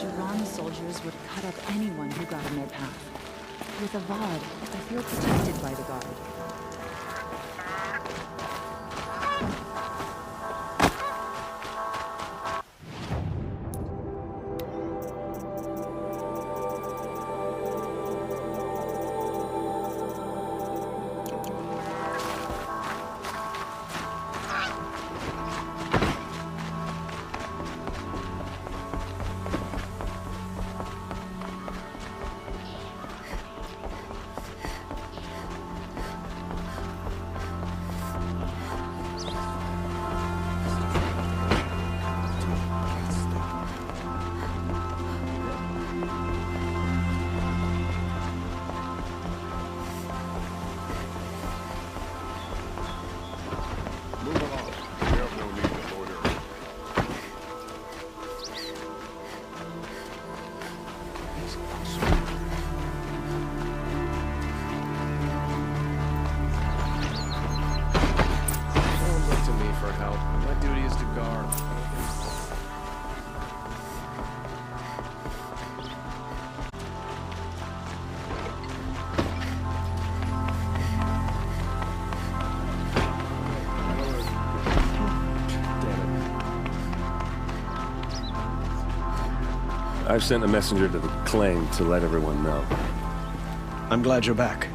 Juran's soldiers would cut up anyone who got in their path. With Avad, I feel protected by the guard. I've sent a messenger to the claim to let everyone know. I'm glad you're back.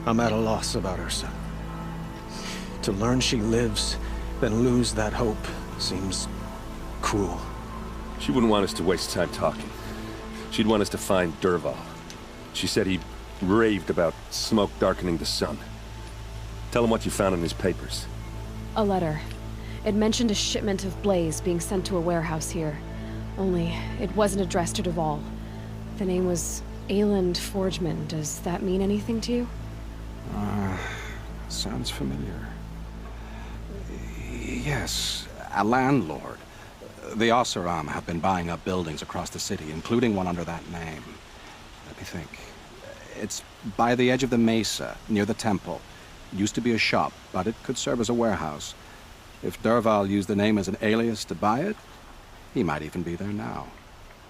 I'm at a loss about Ursa. To learn she lives, then lose that hope, seems cruel. She wouldn't want us to waste time talking. She'd want us to find Dervahl. She said he raved about smoke darkening the sun. Tell him what you found in his papers. A letter. It mentioned a shipment of blaze being sent to a warehouse here. Only, it wasn't addressed to Dervahl. The name was Ayland Forgeman. Does that mean anything to you? Sounds familiar. Yes, a landlord. The Oseram have been buying up buildings across the city, including one under that name. Let me think. It's by the edge of the mesa, near the temple. It used to be a shop, but it could serve as a warehouse. If Dervahl used the name as an alias to buy it, he might even be there now.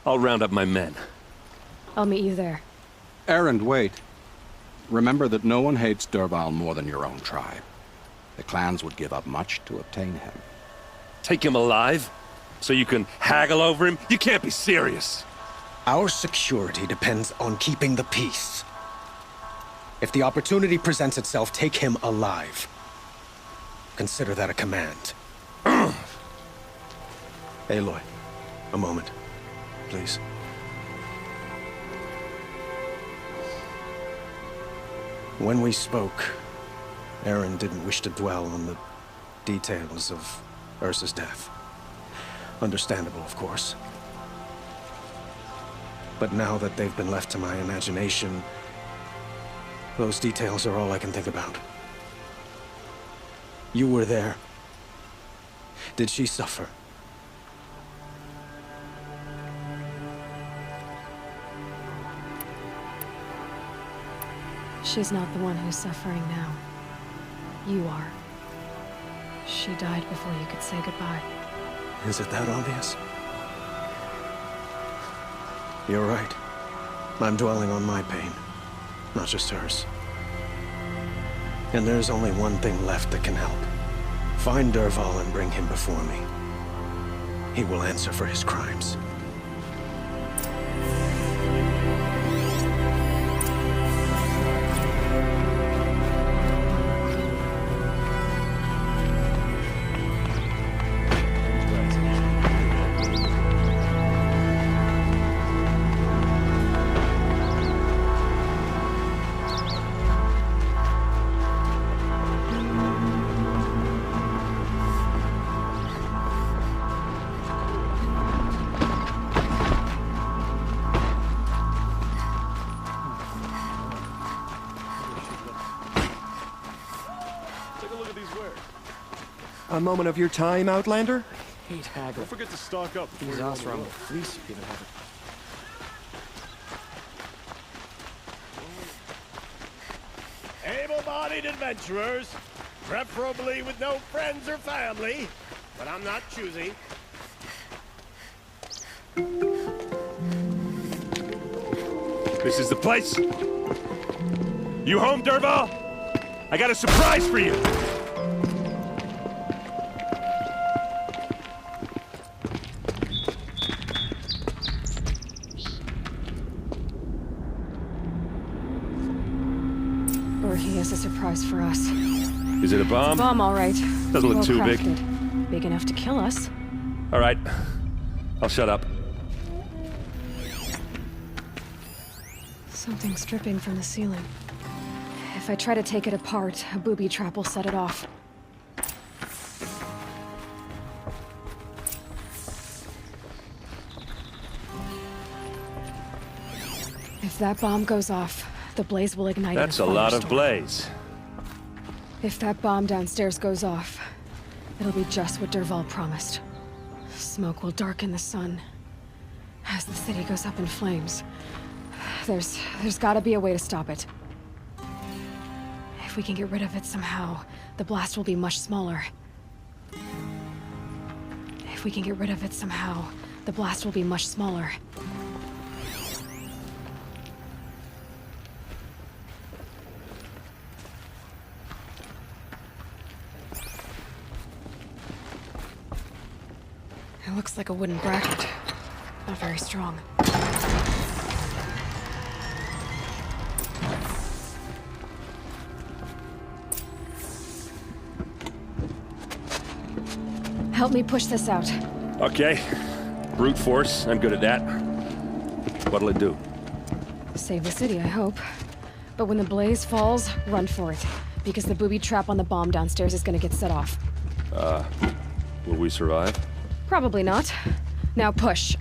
I'll round up my men. I'll meet you there. Erend, wait. Remember that no one hates Dervahl more than your own tribe. The clans would give up much to obtain him. Take him alive? So you can haggle over him? You can't be serious. Our security depends on keeping the peace. If the opportunity presents itself, take him alive. Consider that a command. Aloy, a moment, please. When we spoke, Erend didn't wish to dwell on the details of Ursa's death. Understandable, of course. But now that they've been left to my imagination, those details are all I can think about. You were there. Did she suffer? She's not the one who's suffering now. You are. She died before you could say goodbye. Is it that obvious? You're right. I'm dwelling on my pain, not just hers. And there's only one thing left that can help. Find Dervahl and bring him before me. He will answer for his crimes. A moment of your time, Outlander? Hate haggle. Don't forget to stock up. These Oseram will fleece you if you haven't. Able-bodied adventurers, preferably with no friends or family, but I'm not choosy. This is the place. You home, Dervahl? I got a surprise for you. Or he has a surprise for us. Is it a bomb? Bomb, all right. Doesn't look too big. Well-crafted. Big enough to kill us. All right. I'll shut up. Something's dripping from the ceiling. If I try to take it apart, a booby trap will set it off. If that bomb goes off, the blaze will ignite. That's in a lot of firestorm. blaze. If that bomb downstairs goes off, it'll be just what Dervahl promised. Smoke will darken the sun. As the city goes up in flames, there's gotta be a way to stop it. If we can get rid of it somehow, the blast will be much smaller. If we can get rid of it somehow, the blast will be much smaller. It looks like a wooden bracket. Not very strong. Help me push this out. Okay. Brute force, I'm good at that. What'll it do? Save the city, I hope. But when the blaze falls, run for it. Because the booby trap on the bomb downstairs is gonna get set off. Will we survive? Probably not. Now push.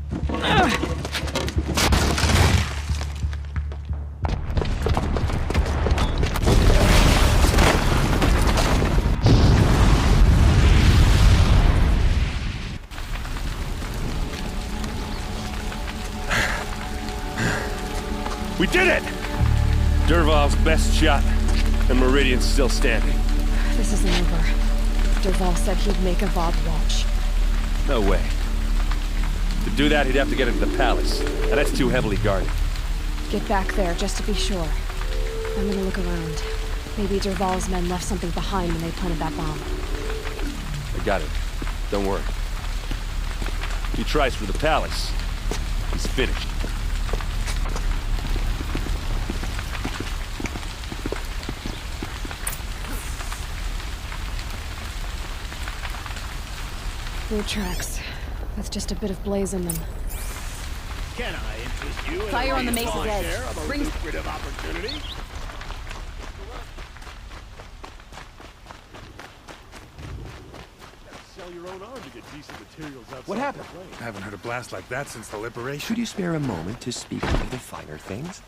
We did it! Dervahl's best shot, and Meridian's still standing. This isn't over. Dervahl said he'd make a Vob watch. No way. To do that, he'd have to get into the palace, and that's too heavily guarded. Get back there, just to be sure. I'm gonna look around. Maybe Dervahl's men left something behind when they planted that bomb. I got it. Don't worry. If he tries for the palace, he's finished. Boot tracks. With just a bit of blaze in them. Can I interest you in Fire a on the small Mesa's edge. share of a Bring- lucrative opportunity? Sell your own arm to get decent materials outside. What happened? the plane. I haven't heard a blast like that since the liberation. Could you spare a moment to speak of the finer things?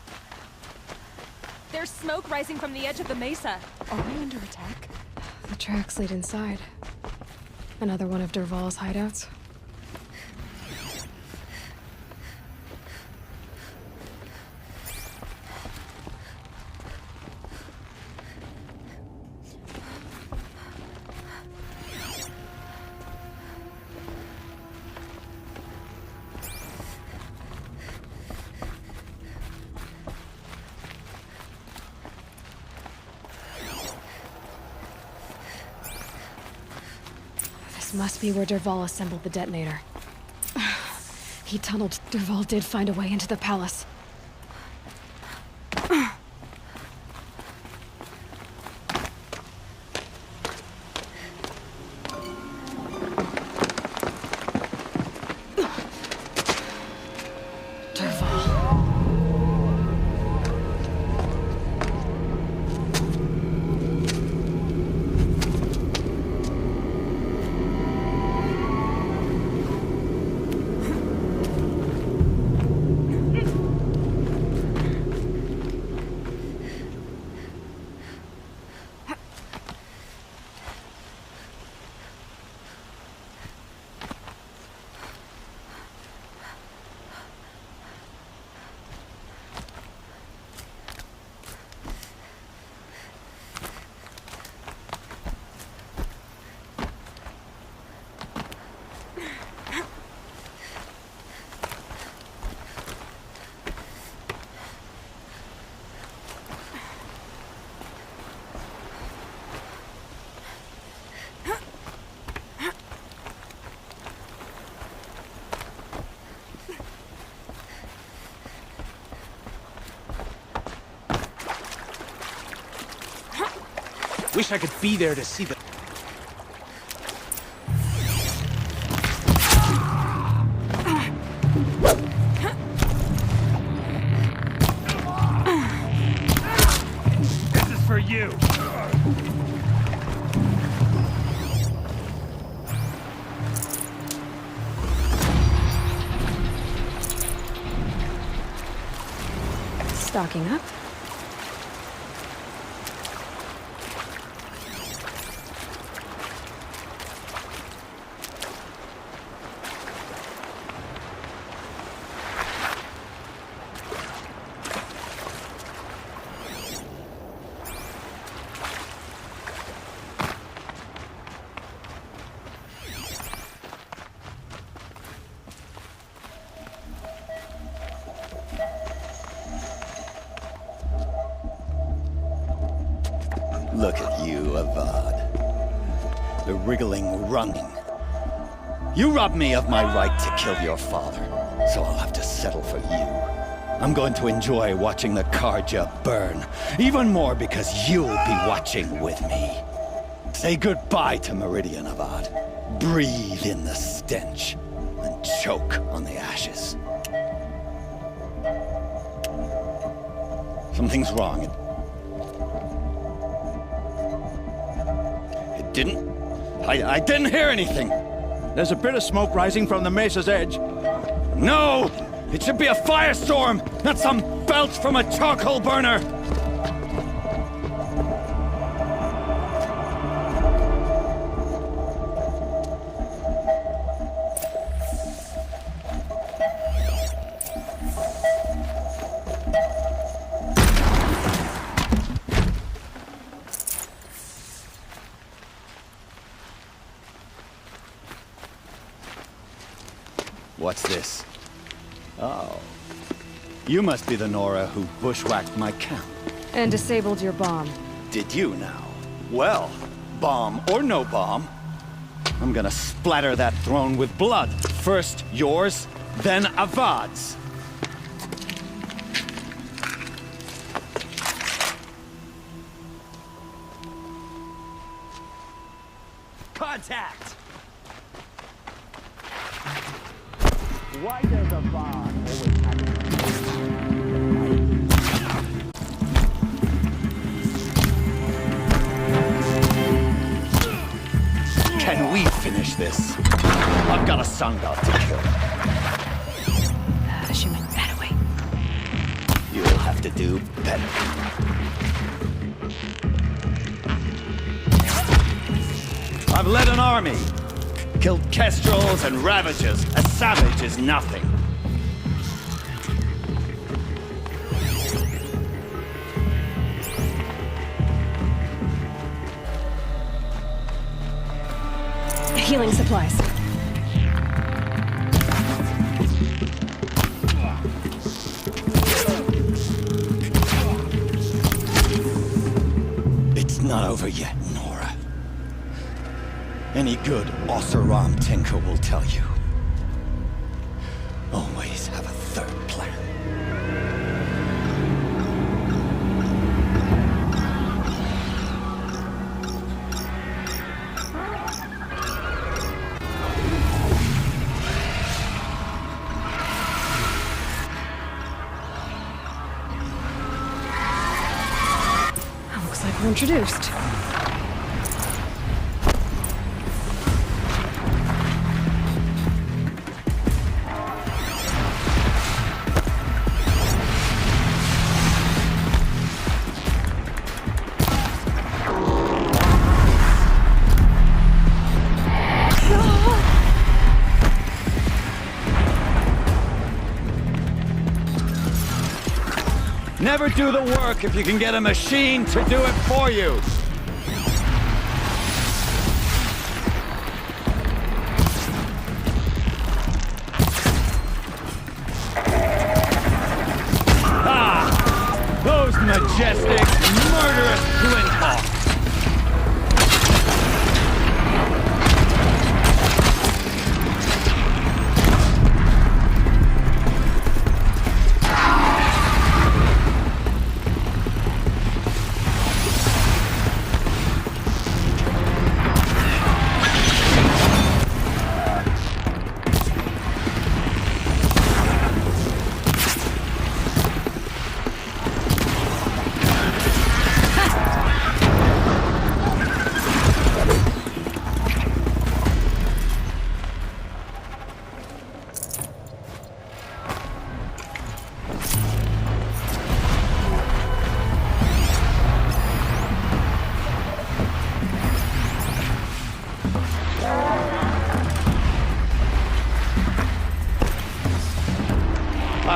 There's smoke rising from the edge of the mesa. Are we under attack? The tracks lead inside. Another one of Dervahl's hideouts. This must be where Dervahl assembled the detonator. He tunneled. Dervahl did find a way into the palace. Dervahl. Wish I could be there to see the... This is for you. Stocking up. Look at you, Avad. The wriggling running. You robbed me of my right to kill your father, so I'll have to settle for you. I'm going to enjoy watching the Karja burn, even more because you'll be watching with me. Say goodbye to Meridian, Avad. Breathe in the stench, and choke on the ashes. Something's wrong. I didn't hear anything. There's a bit of smoke rising from the mesa's edge. No! It should be a firestorm, not some belch from a charcoal burner! What's this? Oh. You must be the Nora who bushwhacked my camp. And disabled your bomb. Did you now? Well, bomb or no bomb, I'm gonna splatter that throne with blood. First yours, then Avad's. Contact! Why does Avad always have it? Can we finish this? I've got a sun god to kill. She went that way. You'll have to do better. I've led an army. Killed kestrels and ravagers. A savage is nothing. Healing supplies. It's not over yet, Nora. Any good Oseram tinker will tell you. Always have a third plan. Looks like we're introduced. Never do the work if you can get a machine to do it for you. Ah! Those majestic, murderous flinthawks!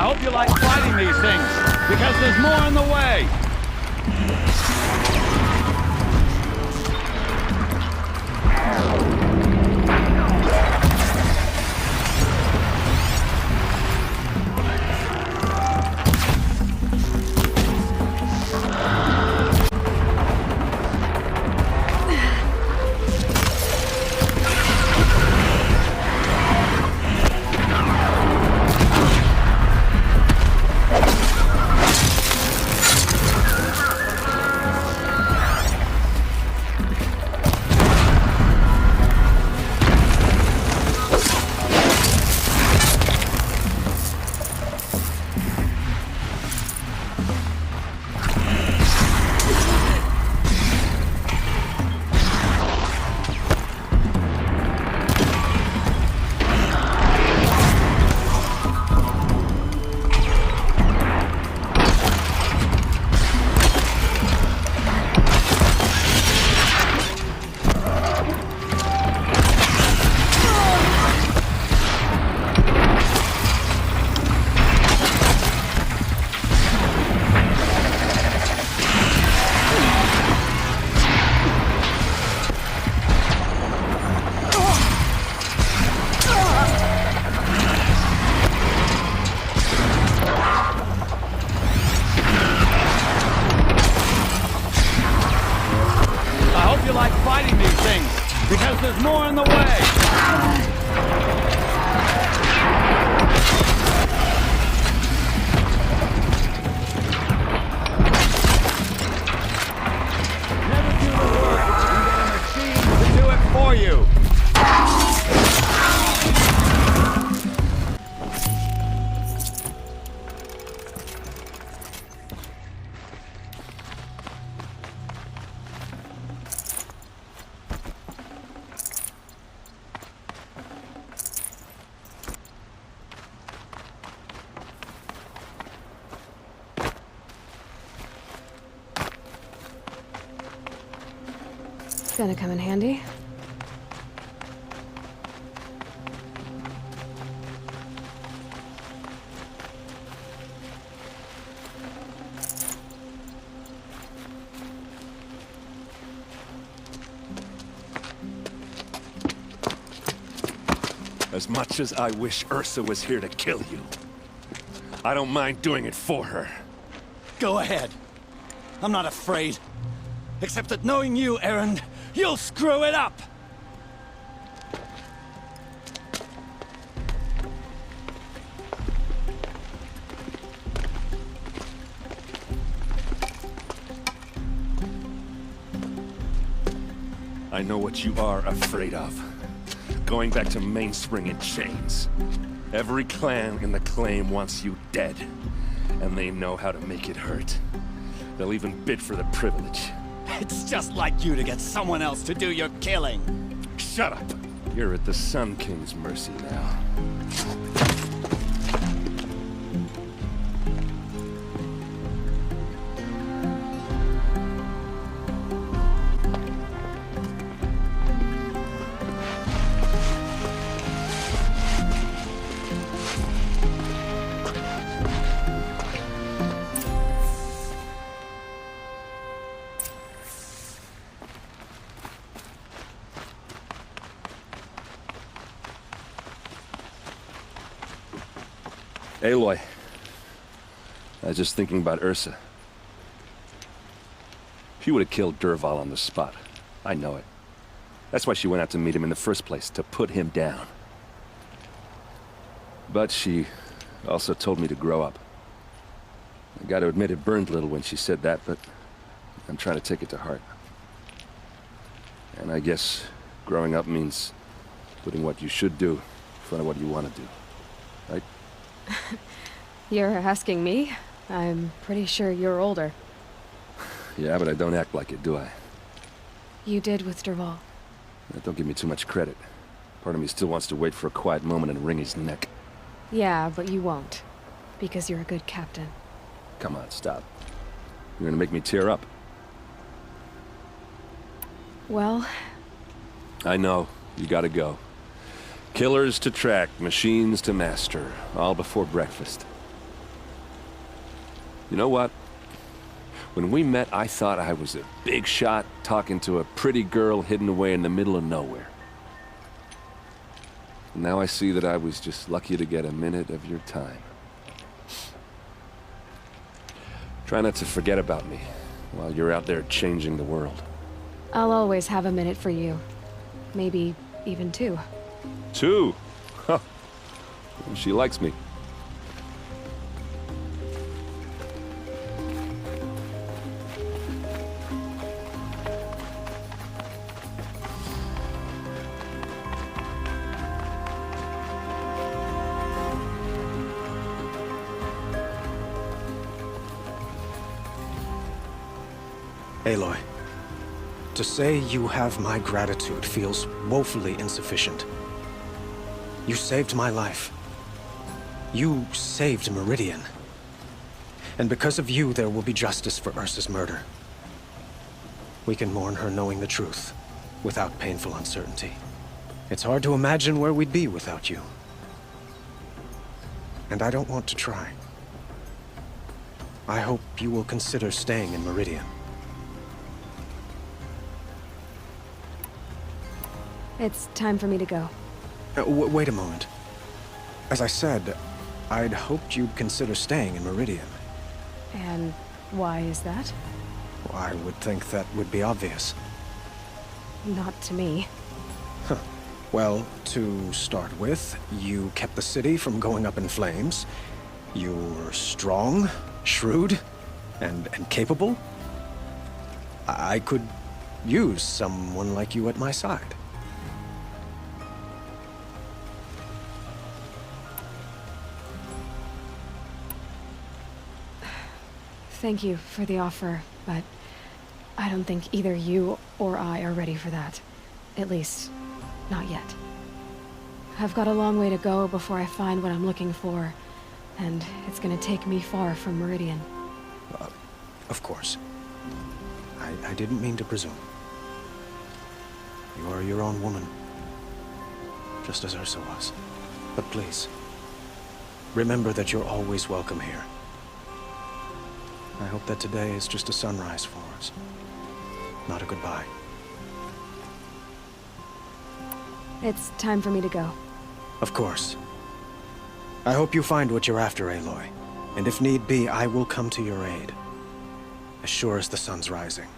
I hope you like fighting these things, because there's more in the way. Because there's more in the way! Never do the work and get a machine to do it for you! It's gonna come in handy. As much as I wish Ursa was here to kill you, I don't mind doing it for her. Go ahead. I'm not afraid. Except that knowing you, Erend, you'll screw it up! I know what you are afraid of. Going back to Mainspring in chains. Every clan in the claim wants you dead. And they know how to make it hurt. They'll even bid for the privilege. It's just like you to get someone else to do your killing. Shut up! You're at the Sun King's mercy now. Aloy, I was just thinking about Ursa. She would have killed Dervahl on the spot. I know it. That's why she went out to meet him in the first place, to put him down. But she also told me to grow up. I gotta admit it burned a little when she said that, but I'm trying to take it to heart. And I guess growing up means putting what you should do in front of what you want to do. Right? You're asking me? I'm pretty sure you're older. Yeah, but I don't act like it, do I? You did with Dervahl. Don't give me too much credit. Part of me still wants to wait for a quiet moment and wring his neck. Yeah, but you won't. Because you're a good captain. Come on, stop. You're gonna make me tear up. Well... I know. You gotta go. Killers to track, machines to master. All before breakfast. You know what? When we met, I thought I was a big shot talking to a pretty girl hidden away in the middle of nowhere. And now I see that I was just lucky to get a minute of your time. Try not to forget about me while you're out there changing the world. I'll always have a minute for you. Maybe even 2. 2? Huh. She likes me. Aloy, to say you have my gratitude feels woefully insufficient. You saved my life. You saved Meridian. And because of you, there will be justice for Ursa's murder. We can mourn her knowing the truth, without painful uncertainty. It's hard to imagine where we'd be without you. And I don't want to try. I hope you will consider staying in Meridian. It's time for me to go. Wait a moment. As I said, I'd hoped you'd consider staying in Meridian. And why is that? I would think that would be obvious. Not to me. Huh. Well, to start with, you kept the city from going up in flames. You're strong, shrewd, and capable. I could use someone like you at my side. Thank you for the offer, but I don't think either you or I are ready for that. At least, not yet. I've got a long way to go before I find what I'm looking for, and it's gonna take me far from Meridian. Of course. I didn't mean to presume. You are your own woman, just as Ursa was. But please, remember that you're always welcome here. I hope that today is just a sunrise for us, not a goodbye. It's time for me to go. Of course. I hope you find what you're after, Aloy. And if need be, I will come to your aid. As sure as the sun's rising.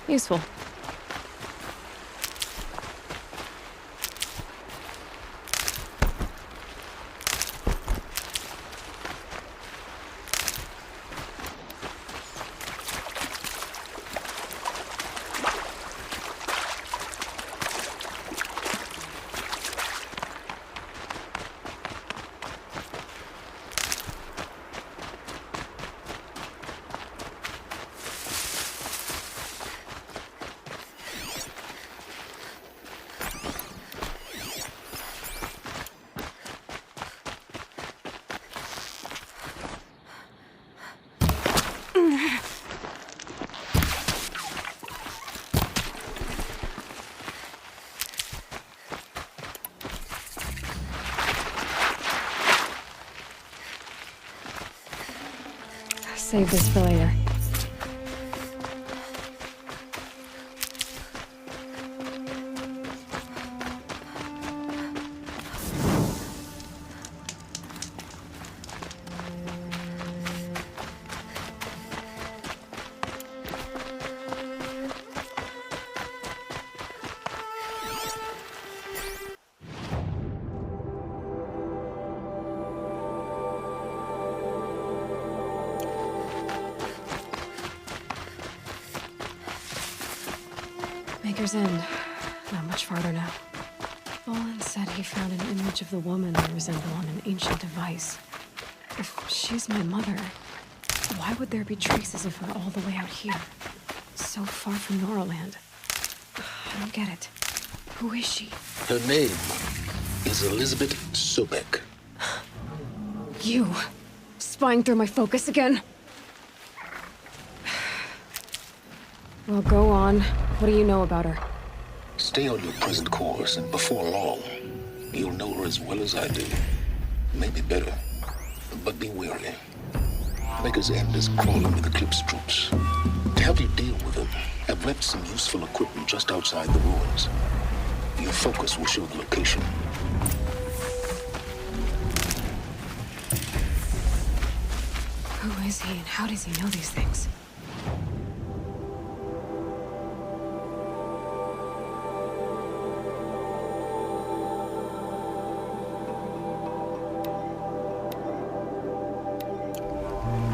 Useful. Save this for later. Maker's End. Not much farther now. Olin said he found an image of the woman I resemble on an ancient device. If she's my mother, why would there be traces of her all the way out here? So far from Norland. I don't get it. Who is she? Her name is Elizabeth Sobek. You! Spying through my focus again? Well, go on. What do you know about her? Stay on your present course, and before long, you'll know her as well as I do. Maybe better, but be wary. Maker's End is crawling with Eclipse troops. To help you deal with them, I've left some useful equipment just outside the ruins. Your focus will show the location. Who is he, and how does he know these things?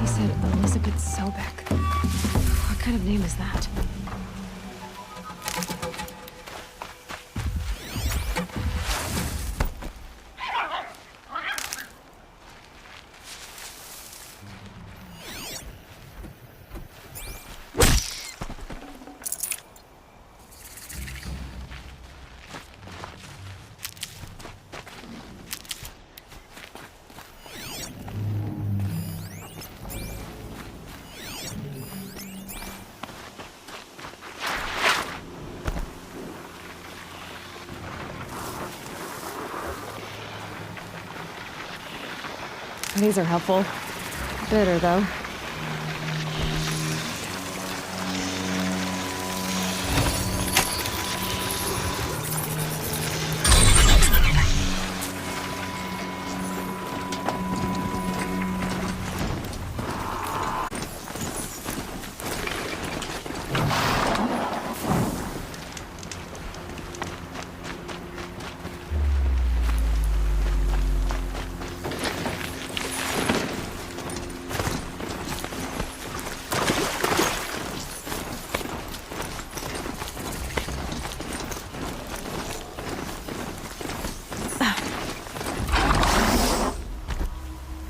He said Elizabeth Sobek. What kind of name is that? These are helpful. Bitter, though.